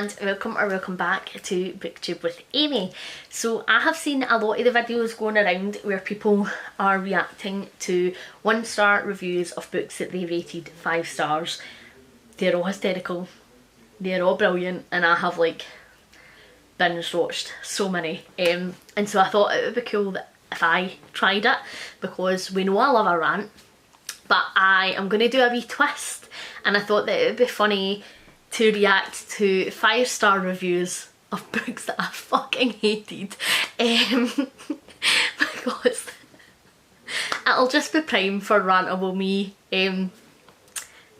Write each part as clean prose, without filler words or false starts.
and welcome back to BookTube with Amy. So I have seen a lot of the videos going around where people are reacting to 1-star reviews of books that they rated 5 stars. They're all hysterical, they're all brilliant, and I have like binge watched so many. And so I thought it would be cool that if I tried it, because we know I love a rant, but I am going to do a wee twist, and I thought that it would be funny to react to 5-star reviews of books that I fucking hated, because it'll just be prime for rantable me.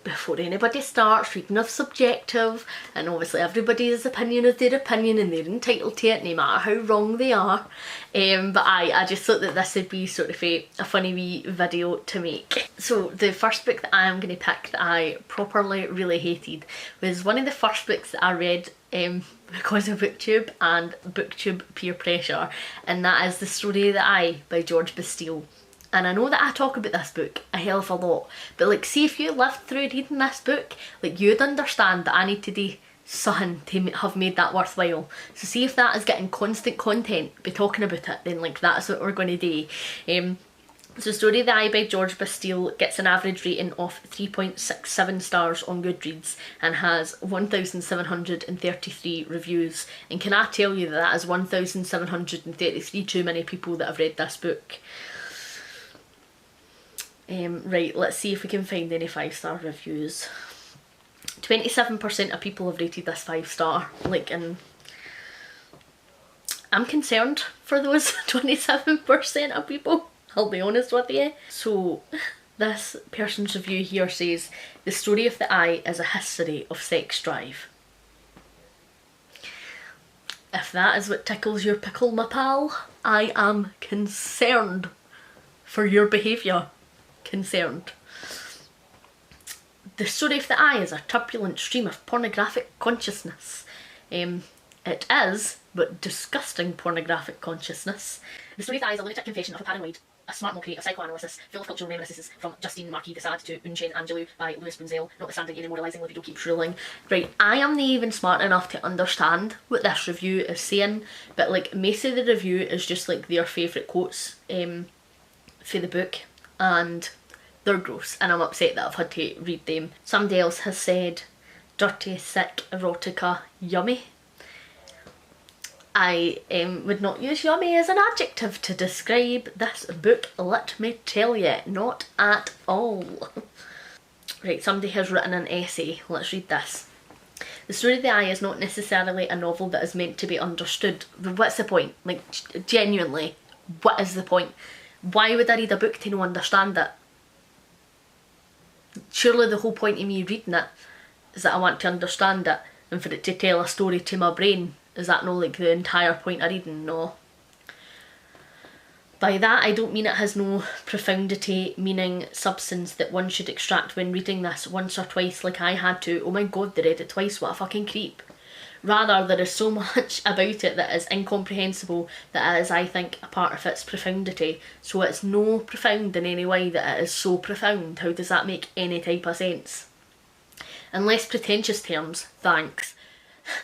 Before anybody starts, reading of subjective, and obviously everybody's opinion is their opinion and they're entitled to it no matter how wrong they are. But I just thought that this would be sort of a funny wee video to make. So the first book that I am going to pick that I properly really hated was one of the first books that I read because of BookTube and BookTube peer pressure, and that is The Story of the Eye by George Bastille. And I know that I talk about this book a hell of a lot, but like, see, if you lived through reading this book, like, you'd understand that I need to do something to have made that worthwhile. So see, if that is getting constant content by talking about it, then like that's what we're going to do. So Story of the Eye by George Bastille gets an average rating of 3.67 stars on Goodreads and has 1,733 reviews. And can I tell you that that is 1,733 too many people that have read this book. Right, let's see if we can find any 5-star reviews. 27% of people have rated this 5-star, like, and I'm concerned for those 27% of people, I'll be honest with you. So this person's review here says, The Story of the Eye is a history of sex drive. If that is what tickles your pickle, my pal, I am concerned for your behaviour. Concerned. The Story of the Eye is a turbulent stream of pornographic consciousness. It is, but disgusting pornographic consciousness. The Story of the Eye is a lunatic confession of a paranoid, a smart mockery of psychoanalysis, full of cultural reminiscences from Justine Marquis de Sade to Unchained Angelou by Louis Brunzel, notwithstanding any moralising libido keeps ruling. Right, I am not even smart enough to understand what this review is saying, but like, most of the review is just like their favourite quotes for the book, and they're gross, and I'm upset that I've had to read them. Somebody else has said, dirty, sick, erotica, yummy. I would not use yummy as an adjective to describe this book, let me tell you, not at all. Right, somebody has written an essay, let's read this. The Story of the Eye is not necessarily a novel that is meant to be understood. What's the point? Like, genuinely, what is the point? Why would I read a book to not understand it? Surely the whole point of me reading it is that I want to understand it, and for it to tell a story to my brain. Is that not like the entire point of reading? No. By that I don't mean it has no profundity, meaning, substance that one should extract when reading this once or twice like I had to. Oh my god, they read it twice, what a fucking creep. Rather, there is so much about it that is incomprehensible that it is, I think, a part of its profundity. So it's no profound in any way that it is so profound. How does that make any type of sense? In less pretentious terms, thanks.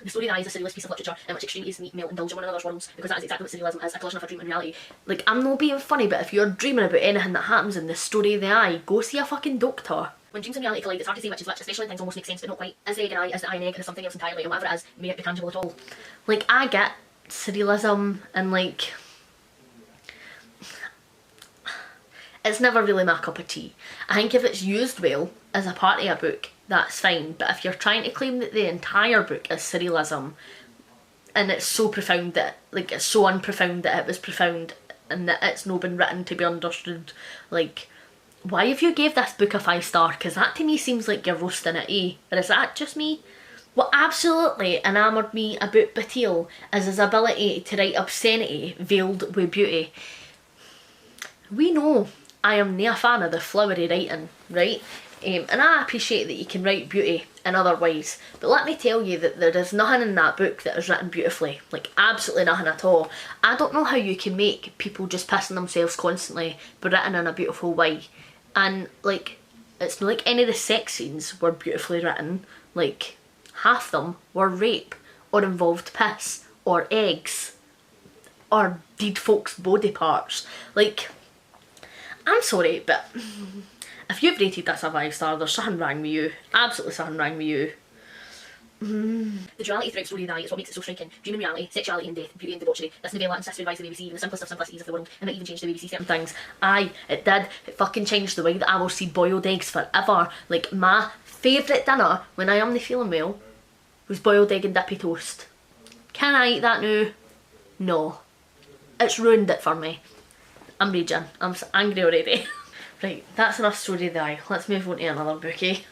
The Story of the Eye is a surrealist piece of literature in which extremities meet, melt, indulge in one another's worlds, because that is exactly what surrealism is, a collision of a dream and reality. Like, I'm not being funny, but if you're dreaming about anything that happens in The Story of the Eye, go see a fucking doctor. When dreams and reality collide, it's hard to say which is which, especially when things almost make sense but not quite. Is the egg an eye, is the eye an egg, and is something else entirely, and whatever it is, may it be tangible at all. Like, I get surrealism, and like, it's never really my cup of tea. I think if it's used well as a part of a book, that's fine, but if you're trying to claim that the entire book is surrealism, and it's so profound that, like, it's so unprofound that it was profound, and that it's not been written to be understood, like, why have you gave this book a 5-star? Because that to me seems like you're roasting it, eh? Or is that just me? What absolutely enamoured me about Bastille is his ability to write obscenity veiled with beauty. We know I am not a fan of the flowery writing, right? And I appreciate that you can write beauty in other ways, but let me tell you that there is nothing in that book that is written beautifully, like absolutely nothing at all. I don't know how you can make people just pissing themselves constantly but written in a beautiful way. And like, it's not like any of the sex scenes were beautifully written, like half them were rape. or involved piss or eggs or dead folks' body parts. Like, I'm sorry, but if you've rated this a 5-star, there's something wrong with you. Absolutely something wrong with you. The duality throughout story of the eye is what makes it so striking. Dream and reality, sexuality and death, beauty and debauchery. This novella insists to advise the BBC in the simplest of simplicities of the world, and it even changed the way we see certain things. Aye, it did. It fucking changed the way that I will see boiled eggs forever. Like, my favourite dinner when I am not feeling well was boiled egg and dippy toast. Can I eat that now? No. It's ruined it for me. I'm raging. I'm angry already. Right, that's enough story of the eye. Let's move on to another bookie.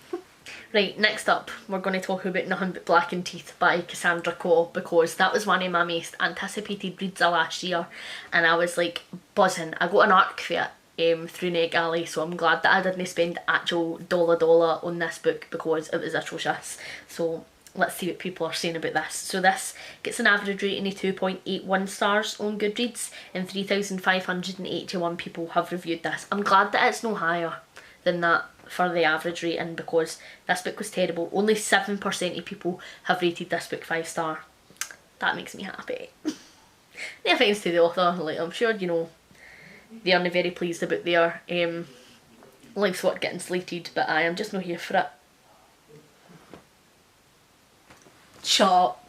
Right, next up, we're going to talk about Nothing But Blackened Teeth by Cassandra Cole, because that was one of my most anticipated reads of last year, and I was like buzzing. I got an arc for it through Neg Alley, so I'm glad that I didn't spend actual dollar on this book because it was atrocious. So let's see what people are saying about this. So this gets an average rating of 2.81 stars on Goodreads, and 3,581 people have reviewed this. I'm glad that it's no higher than that for the average rating, because this book was terrible. Only 7% of people have rated this book 5-star. That makes me happy. No offence to the author, like, I'm sure, you know, they aren't very pleased about their life's work getting slated, but I am just not here for it. Shut up.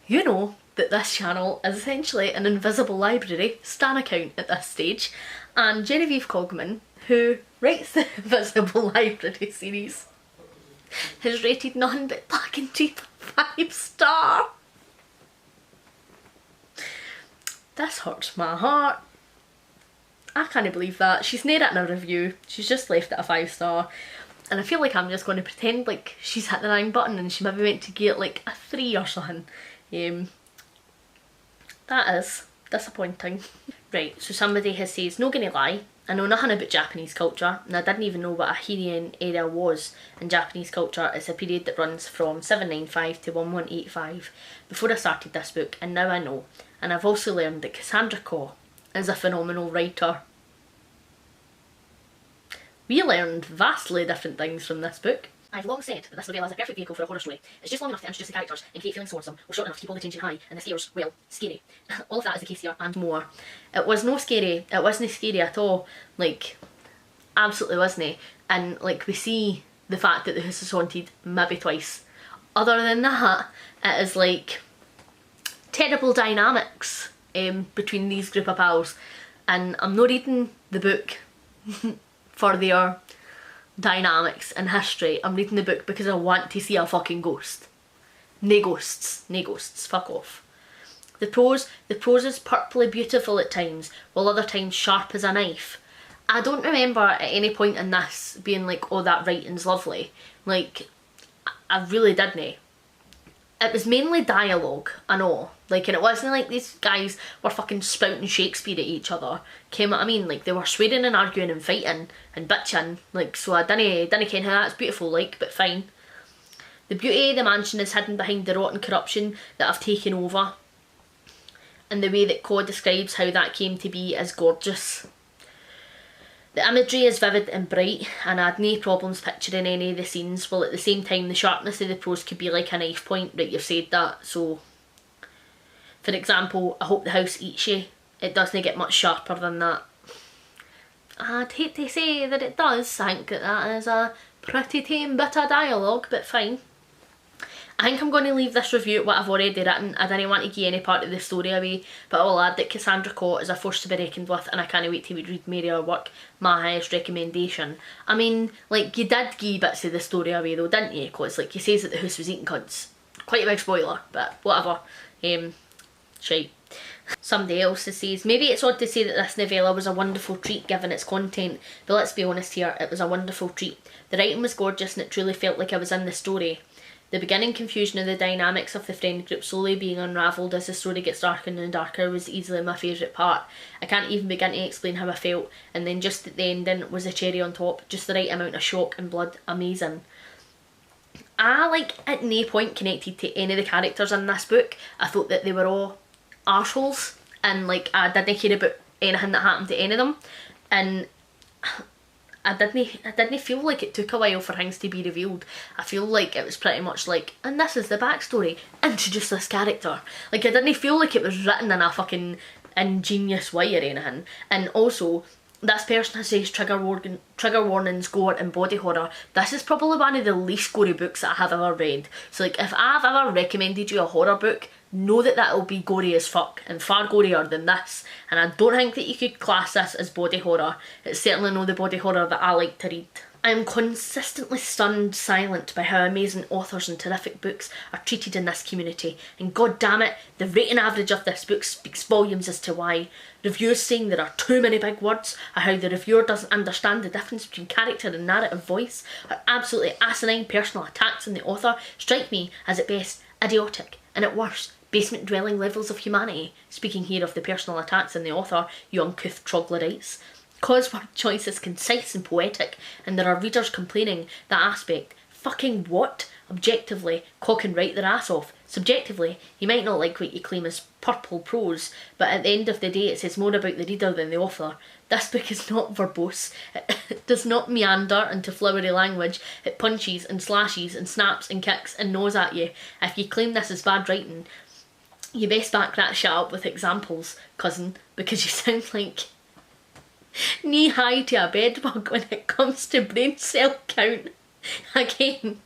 You know that this channel is essentially an invisible library stan account at this stage, and Genevieve Cogman, who writes the Invisible Library series, has rated Nothing But Blackened Teeth 5-star. This hurts my heart. I can't believe that. She's not written a review, she's just left it a 5-star. And I feel like I'm just going to pretend like she's hit the wrong button and she maybe meant to get like a 3 or something. That is disappointing. Right, so somebody has says, no gonna lie, I know nothing about Japanese culture, and I didn't even know what a Heian era was in Japanese culture. It's a period that runs from 795 to 1185 before I started this book, and now I know. And I've also learned that Cassandra Cole is a phenomenal writer. We learned vastly different things from this book. I've long said that this novella is a perfect vehicle for a horror story. It's just long enough to introduce the characters and create feelings towards them, or short enough to keep all the tension high, and the scares, well, scary. All of that is the case here, and more. It was no scary, it wasn't scary at all. Like, absolutely wasn't. And like, we see the fact that the house is haunted maybe twice. Other than that, it is like terrible dynamics between these group of pals. And I'm not reading the book for their dynamics and history. I'm reading the book because I want to see a fucking ghost. Nae ghosts, fuck off. The prose is purpley beautiful at times, while other times sharp as a knife. I don't remember at any point in this being like, oh, that writing's lovely. Like, I really didn't. It was mainly dialogue, I know. Like, and it wasn't like these guys were fucking spouting Shakespeare at each other. Ken what I mean? Like, they were swearing and arguing and fighting and bitching. Like, so I didn't ken how that's beautiful, like, but fine. The beauty of the mansion is hidden behind the rotten corruption that have taken over. And the way that Cole describes how that came to be is gorgeous. The imagery is vivid and bright, and I had no problems picturing any of the scenes, while at the same time the sharpness of the prose could be like a knife point. Right, you've said that, so... For example, I hope the house eats you. It doesn't get much sharper than that. I'd hate to say that it does. I think that is a pretty tame bit of dialogue, but fine. I think I'm going to leave this review at what I've already written. I didn't want to give any part of the story away, but I will add that Cassandra Cole is a force to be reckoned with, and I can't wait to read more of her work. My highest recommendation. I mean, like, you did give bits of the story away though, didn't you? Because, like, you says that the house was eating cunts. Quite a big spoiler, but whatever. Shite. Somebody else says, maybe it's odd to say that this novella was a wonderful treat given its content, but let's be honest here, it was a wonderful treat. The writing was gorgeous and it truly felt like I was in the story. The beginning confusion of the dynamics of the friend group slowly being unravelled as the story gets darker and darker was easily my favourite part. I can't even begin to explain how I felt, and then just at the ending was a cherry on top, just the right amount of shock and blood, amazing. I, like, at no point connected to any of the characters in this book. I thought that they were all arseholes, and like I didn't care about anything that happened to any of them, and I didn't feel like it took a while for things to be revealed. I feel like it was pretty much like, and this is the backstory, introduce this character. Like, I didn't feel like it was written in a fucking ingenious way or anything. And also, this person says trigger warnings, gore and body horror. This is probably one of the least gory books that I have ever read. So like, if I've ever recommended you a horror book, know that that'll be gory as fuck and far gorier than this. And I don't think that you could class this as body horror. It's certainly not the body horror that I like to read. I am consistently stunned silent by how amazing authors and terrific books are treated in this community, and god damn it, the rating average of this book speaks volumes as to why. Reviews saying there are too many big words, or how the reviewer doesn't understand the difference between character and narrative voice, or absolutely asinine personal attacks on the author strike me as at best idiotic, and at worst basement dwelling levels of humanity. Speaking here of the personal attacks on the author, you uncouth troglodytes. Cause word choice is concise and poetic, and there are readers complaining that aspect. Fucking what? Objectively, cock and write their ass off. Subjectively, you might not like what you claim as purple prose, but at the end of the day it says more about the reader than the author. This book is not verbose, it does not meander into flowery language, it punches and slashes and snaps and kicks and gnaws at you. If you claim this is bad writing, you best back that shit up with examples, cousin, because you sound like knee-high to a bedbug when it comes to brain cell count. Again,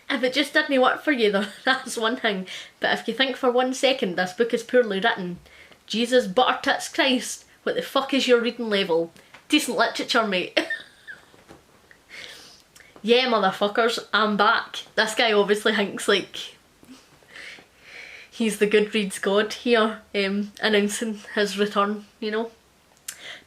if it just didn't work for you though, that's one thing, but if you think for 1 second this book is poorly written, Jesus butter tits Christ, what the fuck is your reading level? Decent literature, mate. Yeah, motherfuckers, I'm back. This guy obviously thinks like he's the Goodreads god here, announcing his return, you know.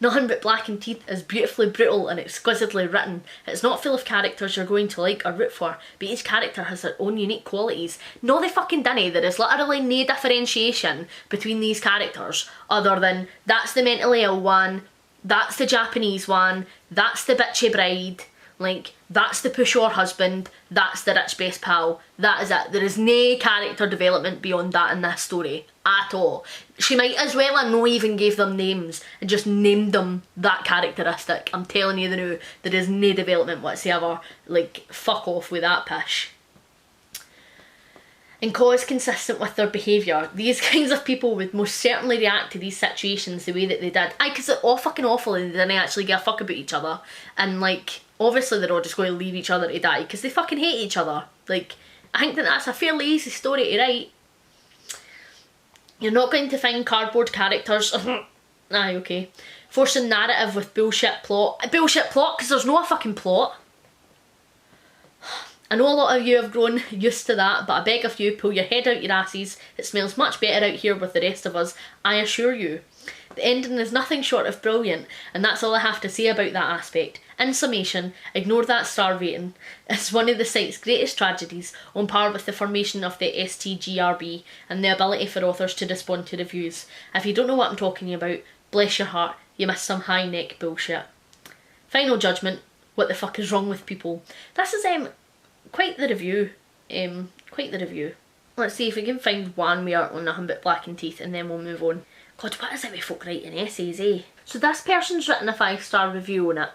Nothing But Blackened Teeth is beautifully brutal and exquisitely written. It's not full of characters you're going to like or root for, but each character has their own unique qualities. No, they fucking dinna. There is literally no differentiation between these characters other than that's the mentally ill one, that's the Japanese one, that's the bitchy bride, like, that's the pushover husband, that's the rich best pal. That is it. There is no character development beyond that in this story at all. She might as well have not even gave them names and just named them that characteristic. I'm telling you the new, there is no development whatsoever. Like, fuck off with that pish. And cause consistent with their behaviour, these kinds of people would most certainly react to these situations the way that they did. Aye, because they're all fucking awful and they didn't actually give a fuck about each other. And like, obviously they're all just going to leave each other to die because they fucking hate each other. Like, I think that that's a fairly easy story to write. You're not going to find cardboard characters. Aye, okay. Forcing narrative with bullshit plot. Bullshit plot because there's no fucking plot. I know a lot of you have grown used to that, but I beg of you, pull your head out your asses. It smells much better out here with the rest of us, I assure you. The ending is nothing short of brilliant, and that's all I have to say about that aspect. In summation, ignore that star rating. It's one of the site's greatest tragedies, on par with the formation of the STGRB and the ability for authors to respond to reviews. If you don't know what I'm talking about, bless your heart, you missed some high neck bullshit. Final judgment, what the fuck is wrong with people? This is quite the review. Quite the review. Let's see if we can find one more on Nothing But Blackened Teeth and then we'll move on. God, what is it with folk writing essays, eh? So this person's written a 5-star review on it,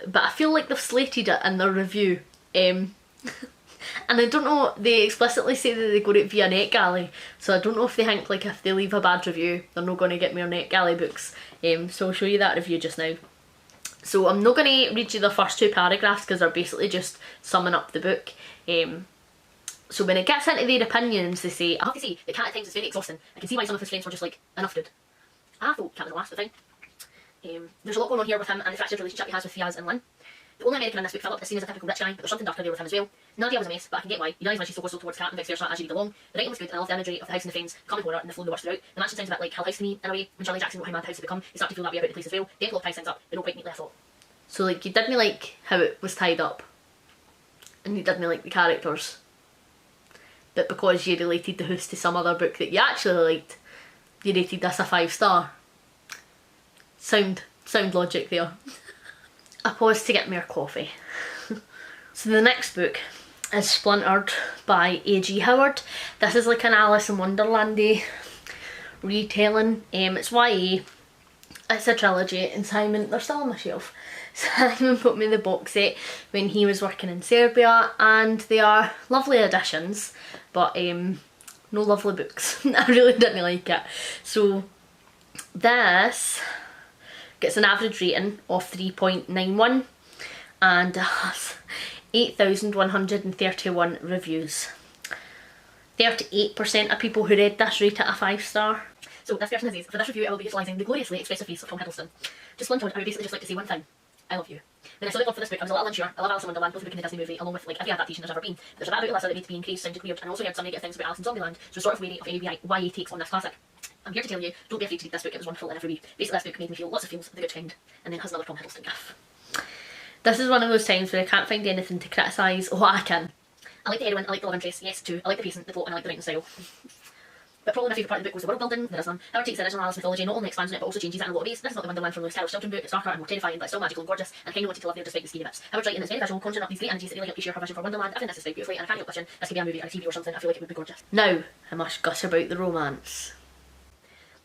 but I feel like they've slated it in their review. And I don't know, they explicitly say that they got it via NetGalley, so I don't know if they think like if they leave a bad review they're not going to get more NetGalley books. So I'll show you that review just now. So I'm not going to read you the first 2 paragraphs because they're basically just summing up the book. So when it gets into their opinions, they say, I have to say, the cat at times is very exhausting. I can see why some of his friends were just like, enough dude. I thought cat was the last, but fine. There's a lot going on here with him and the fractured relationship he has with Fiaz and Lynn. The only American in this book, Philip, is seen as a typical rich guy, but there's something darker there with him as well. Nadia was a mess, but I can get why. You realise when she's so hostile towards Cat and vice versa as you read along. The writing was good and I love the imagery of the house and the friends, common horror and the flow of the words throughout. The mansion sounds a bit like Hill House to me, in a way. When Charlie Jackson wrote how mad the house had become, he started to feel that way about the place as well. The envelope ties things up, but not quite neatly I thought. So like, you didn't like how it was tied up, and you didn't like the characters, but because you related the house to some other book that you actually liked, you rated this a 5-star. Sound logic there. I paused to get more coffee. So the next book is Splintered by A.G. Howard. This is like an Alice in Wonderland-y retelling. It's YA. It's a trilogy, and Simon, they're still on my shelf. Simon put me the box set when he was working in Serbia, and they are lovely additions, but no lovely books. I really didn't like it. So this gets an average rating of 3.91 and has 8,131 reviews. 38% of people who read this rate it a 5-star. So this person says, for this review I will be utilising the gloriously expressive face of Tom Hiddleston. Just one thought, I would basically just like to say one thing. I love you. When I saw the plot for this book, I was a little unsure. I love Alice in Wonderland, both the book and the Disney movie, along with like every adaptation there's ever been. There's a bit about Alyssa that made to be increased, sounded weird, and I also heard some negative things about Alice in Zombieland, so sort of wary of any YA takes on this classic. I'm here to tell you, don't be afraid to read this book, it was wonderful in every way. Basically this book made me feel lots of feels of the good kind, and then has another Tom Hiddleston gif. This is one of those times where I can't find anything to criticise. Oh, I can. I like the heroine, I like the love interest, yes too. I like the pacing, the plot, and I like the writing style. But probably my favourite part of the book was the world building, the Islam. Howard takes the original Alice mythology, not only expands on it but also changes it in a lot of ways. This is not the Wonderland from Lewis Carroll's children's book, it's darker and more terrifying but still magical and gorgeous, and I kind of wanted to live there despite the scary bits. Howard's writing is very visual, conjuring up these great images that really help you share her vision for Wonderland. I think this is very beautifully, and I can't help wishing this could be a movie or a TV or something. I feel like it would be gorgeous. Now, I must gush about the romance.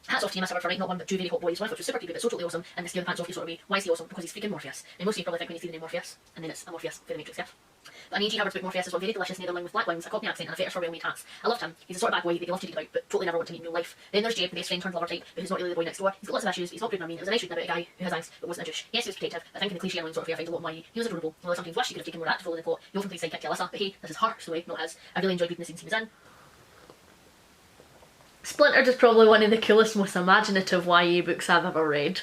Hats off to you, Miss Howard, for writing not one but two very hot boys, one of which was super creepy but so totally awesome, and the scare the pants off you sort of way. Why is he awesome? Because he's freaking Morpheus. And most of you probably think when you see the name Morpheus, and then it's a Morpheus for the Matrix gif. But A.G. Howard's book Morpheus is one very delicious netherling with black wings, a Cockney accent and a fetish for well-made hats. I loved him. He's the sort of bad boy that you love to read about but totally never want to meet in real life. Then there's Jeb, the best friend turned lover type, but who's not really the boy next door. He's got lots of issues, but he's not rude or mean. It was a nice reading about a guy who has angst but wasn't a douche. Yes, he was protective, but I think in the cliche annoying sort of way I find a lot of YA. He was adorable, although I sometimes wish he could have taken more active role in the plot. He often plays sidekick to Alyssa, but hey, this is her story, not his. I really enjoyed reading the scenes he was in. Splintered is probably one of the coolest, most imaginative YA books I've ever read.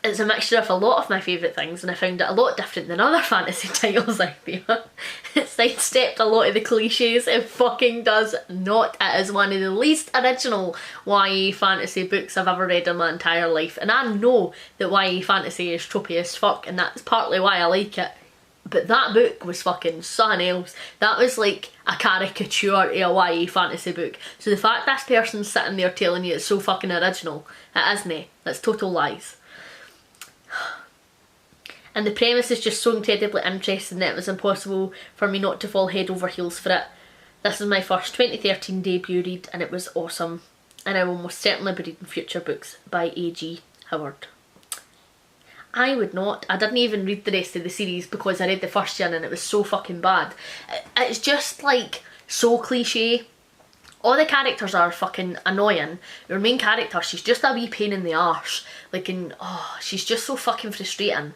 It's a mixture of a lot of my favourite things, and I found it a lot different than other fantasy titles out there. It sidestepped a lot of the cliches, it fucking does not. It is one of the least original YA fantasy books I've ever read in my entire life, and I know that YA fantasy is tropey as fuck, and that's partly why I like it. But that book was fucking something else. That was like a caricature of a YA fantasy book. So the fact this person's sitting there telling you it's so fucking original, it isn't. That's total lies. And the premise is just so incredibly interesting that it was impossible for me not to fall head over heels for it. This is my first 2013 debut read and it was awesome. And I will most certainly be reading future books by A.G. Howard. I would not. I didn't even read the rest of the series because I read the first one and it was so fucking bad. It's just like so cliche. All the characters are fucking annoying. Your main character, she's just a wee pain in the arse. Like, she's just so fucking frustrating.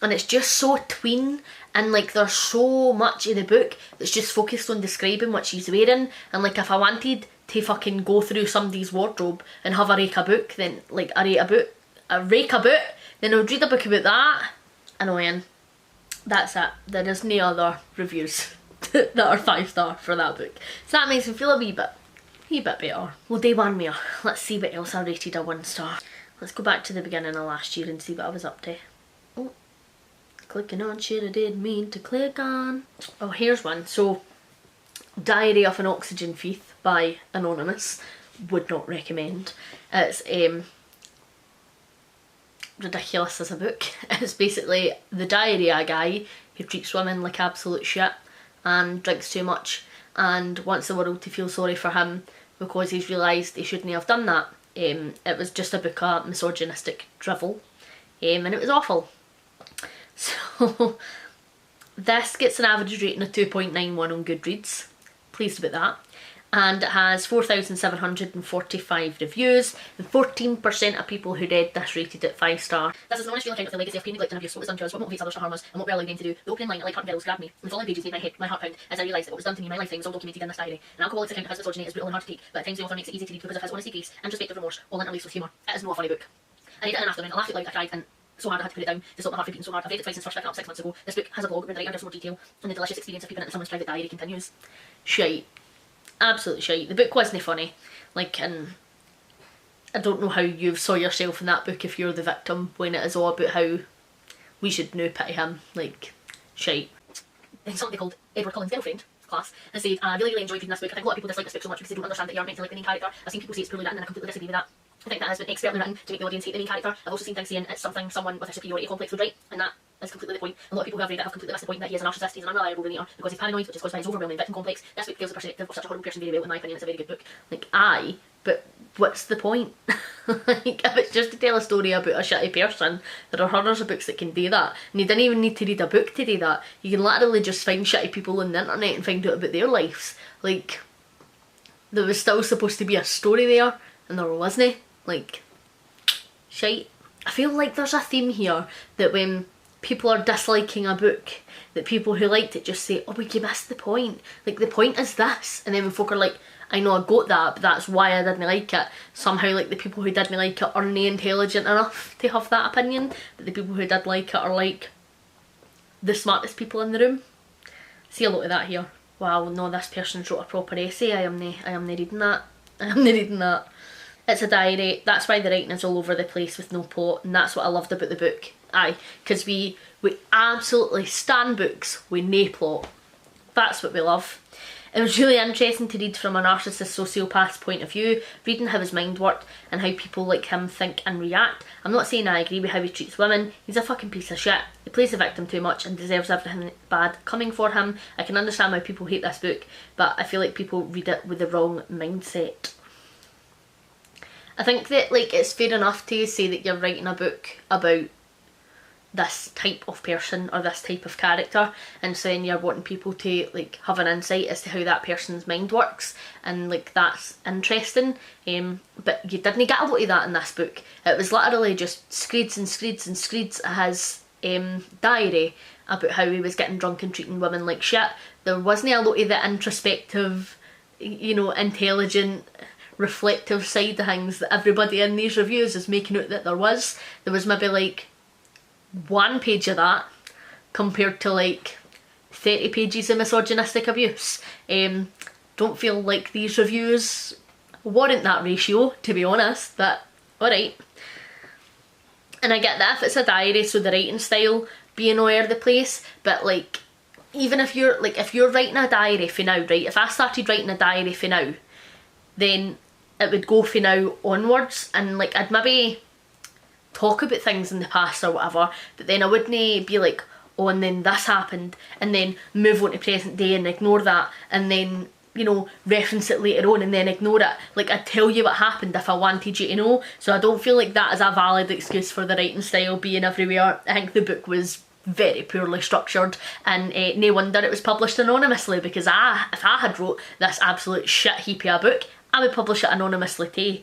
And it's just so tween, and like there's so much of the book that's just focused on describing what she's wearing. And like if I wanted to fucking go through somebody's wardrobe and have a rake a book, then like a rake a book, then I would read a book about that. Annoying. That's it. There is no other reviews that are 5-star for that book. So that makes me feel a wee bit better. Well, day one more. Let's see what else I rated a 1-star. Let's go back to the beginning of last year and see what I was up to. Oh, clicking on shit I didn't mean to click on. Oh, here's one. So, Diary of an Oxygen Thief by Anonymous. Would not recommend. It's ridiculous as a book. It's basically the diary of a guy who treats women like absolute shit and drinks too much and wants the world to feel sorry for him because he's realised he shouldn't have done that. It was just a book of misogynistic drivel, and it was awful. So this gets an average rating of 2.91 on Goodreads. Pleased about that. And it has 4,745 reviews, and 14% of people who read this rated it 5-star. This is an honest real account of the legacy of pain, neglect and abuse, what was done to us, what motivates others to harm us, and what we are allowed them to do. The opening line, like heart and bells, grabbed me, and the following pages made my heart pound as I realised that what was done to me in my lifetime was all documented in this diary. An alcoholic's account of his misogyny is brutal and hard to take, but at times the author makes it easy to read because of his honesty, grace, and introspective remorse, all interlaced with humour. It is not a funny book. I read it in an afternoon, I laughed out loud, I cried, and so hard I had to put it down to stop my heart from beating so hard. I've read it twice since first picking up 6 months ago. This book has a blog where the writer gives more detail, and the delicious experience of peeping into someone's private diary continues. Shite. Absolutely shite. The book wasn't funny. Like, and I don't know how you saw yourself in that book if you're the victim when it is all about how we should now pity him. Like, shite. Then somebody called Edward Cullen's Girlfriend class and said, I really enjoyed reading this book. I think a lot of people dislike this book so much because they don't understand that you're meant to like the main character. I've seen people say it's poorly written and I completely disagree with that. I think that has been expertly written to make the audience hate the main character. I've also seen things saying it's something someone with a superiority complex would write, and that is completely the point. A lot of people who have read it have completely missed the point that he is a narcissist, he's an unreliable relator because he's paranoid, which is caused by his overwhelming victim complex. This book tells the perspective of such a horrible person very well, in my opinion. It's a very good book. Like, aye, but what's the point? Like, if it's just to tell a story about a shitty person, there are hundreds of books that can do that. And you didn't even need to read a book to do that. You can literally just find shitty people on the internet and find out about their lives. Like, there was still supposed to be a story there, and there wasn't. Like, shite. I feel like there's a theme here that when people are disliking a book, that people who liked it just say, oh, but you missed the point. Like, the point is this. And then when folk are like, I know I got that, but that's why I didn't like it. Somehow, like, the people who didn't like it aren't intelligent enough to have that opinion, but the people who did like it are, like, the smartest people in the room. See a lot of that here. Wow, no, this person's wrote a proper essay. I am nae reading that. I am nae reading that. It's a diary. That's why the writing is all over the place with no plot, and that's what I loved about the book. Aye, because we absolutely stan books with no plot. That's what we love. It was really interesting to read from a narcissist sociopath's point of view, reading how his mind worked and how people like him think and react. I'm not saying I agree with how he treats women. He's a fucking piece of shit. He plays the victim too much and deserves everything bad coming for him. I can understand why people hate this book, but I feel like people read it with the wrong mindset. I think that, like, it's fair enough to say that you're writing a book about this type of person or this type of character, and so then you're wanting people to, like, have an insight as to how that person's mind works, and, like, that's interesting. But you didn't get a lot of that in this book. It was literally just screeds and screeds and screeds of his diary about how he was getting drunk and treating women like shit. There wasn't a lot of the introspective, you know, intelligent, reflective side of things that everybody in these reviews is making out that there was. There was maybe like 1 page of that compared to like 30 pages of misogynistic abuse. Don't feel like these reviews warrant that ratio, to be honest, but alright. And I get that if it's a diary, so the writing style being all over the place, but like, even if you're writing a diary for now, right, if I started writing a diary for now, then it would go for now onwards, and like, I'd maybe talk about things in the past or whatever, but then I wouldn't be like, oh, and then this happened, and then move on to present day and ignore that, and then, you know, reference it later on and then ignore it. Like, I'd tell you what happened if I wanted you to know. So I don't feel like that is a valid excuse for the writing style being everywhere. I think the book was very poorly structured, and no wonder it was published anonymously, because if I had wrote this absolute shit heap of a book, I would publish it anonymously too.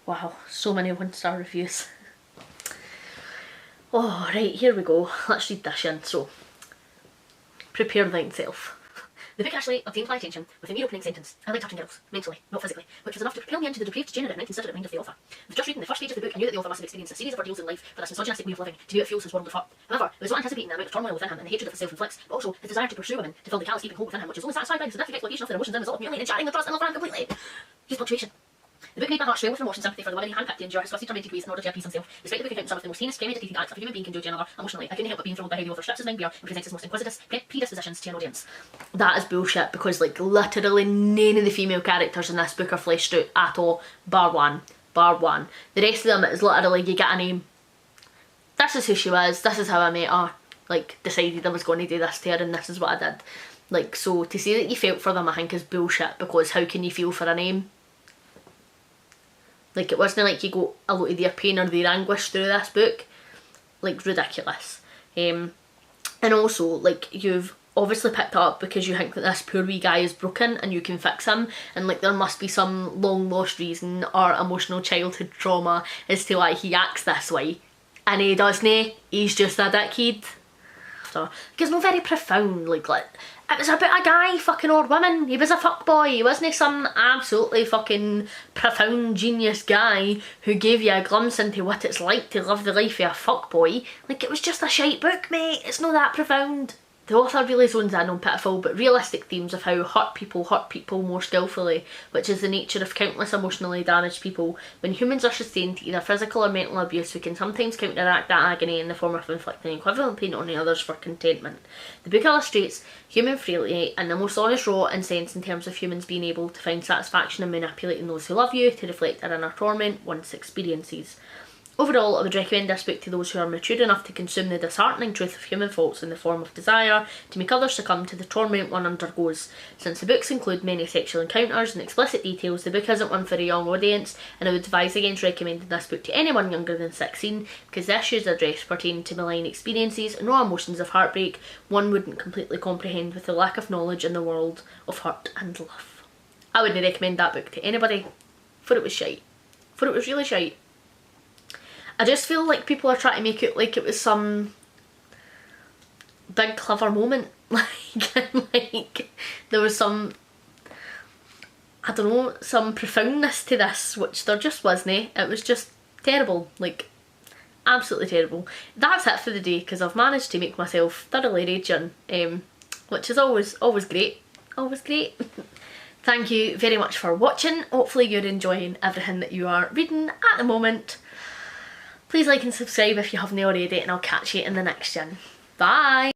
Wow, so many 1-star reviews. Oh, right, here we go. Let's read this in. So, prepare thyself. The book actually obtained my attention with a mere opening sentence. I like touching girls, mentally, not physically, which was enough to propel me into the depraved, degenerate and inconsiderate mind of the author. With just reading the first page of the book, I knew that the author must have experienced a series of ordeals in life for this misogynistic way of living to do it fuels his world of hurt. However, it was not anticipating the amount of turmoil within him and the hatred that self inflicts, but also his desire to pursue women to fill the callous gaping hole within him, which is only satisfied by the significant exploitation of their emotions and result of merely enchanting the trust and love for him completely. Use punctuation. The book made my heart swell with remorse and sympathy for the women he handpicked to endure his twisted, tormented ways in order to appease himself. Despite the book accounting some of the most heinous, premeditated acts of a human being can do to another emotionally, I couldn't help but being thrilled by how the author strips his mind bare and presents his most inquisitive predispositions to an audience. That is bullshit, because like literally none of the female characters in this book are fleshed out at all, bar one. The rest of them is literally, you get a name, this is who she was, this is how I met her, like decided I was going to do this to her and this is what I did. Like, so to say that you felt for them I think is bullshit, because how can you feel for a name? Like, it wasn't like you got a lot of their pain or their anguish through this book. Like, ridiculous. And also, like, you've obviously picked up because you think that this poor wee guy is broken and you can fix him, and like there must be some long lost reason or emotional childhood trauma as to why he acts this way. And he doesn't. He's just a dickhead. So, it's not very profound, like it was about a guy fucking or woman. He was a fuckboy. He wasn't some absolutely fucking profound genius guy who gave you a glimpse into what it's like to live the life of a fuckboy. Like, it was just a shite book, mate. It's not that profound. The author really zones in on pitiful but realistic themes of how hurt people more skillfully, which is the nature of countless emotionally damaged people. When humans are sustained to either physical or mental abuse, we can sometimes counteract that agony in the form of inflicting equivalent pain on others for contentment. The book illustrates human frailty in the most honest, raw and sense in terms of humans being able to find satisfaction in manipulating those who love you to reflect their inner torment one's experiences. Overall, I would recommend this book to those who are mature enough to consume the disheartening truth of human faults in the form of desire to make others succumb to the torment one undergoes. Since the books include many sexual encounters and explicit details, the book isn't one for a young audience, and I would advise against recommending this book to anyone younger than 16, because the issues addressed pertain to malign experiences and raw emotions of heartbreak one wouldn't completely comprehend with the lack of knowledge in the world of hurt and love. I wouldn't recommend that book to anybody, for it was shite. For it was really shite. I just feel like people are trying to make it like it was some big clever moment, like there was some, I don't know, some profoundness to this, which there just wasn't. It was just terrible, like absolutely terrible. That's it for the day, because I've managed to make myself thoroughly raging, which is always great, always great. Thank you very much for watching. Hopefully you're enjoying everything that you are reading at the moment. Please like and subscribe if you haven't already, and I'll catch you in the next one. Bye!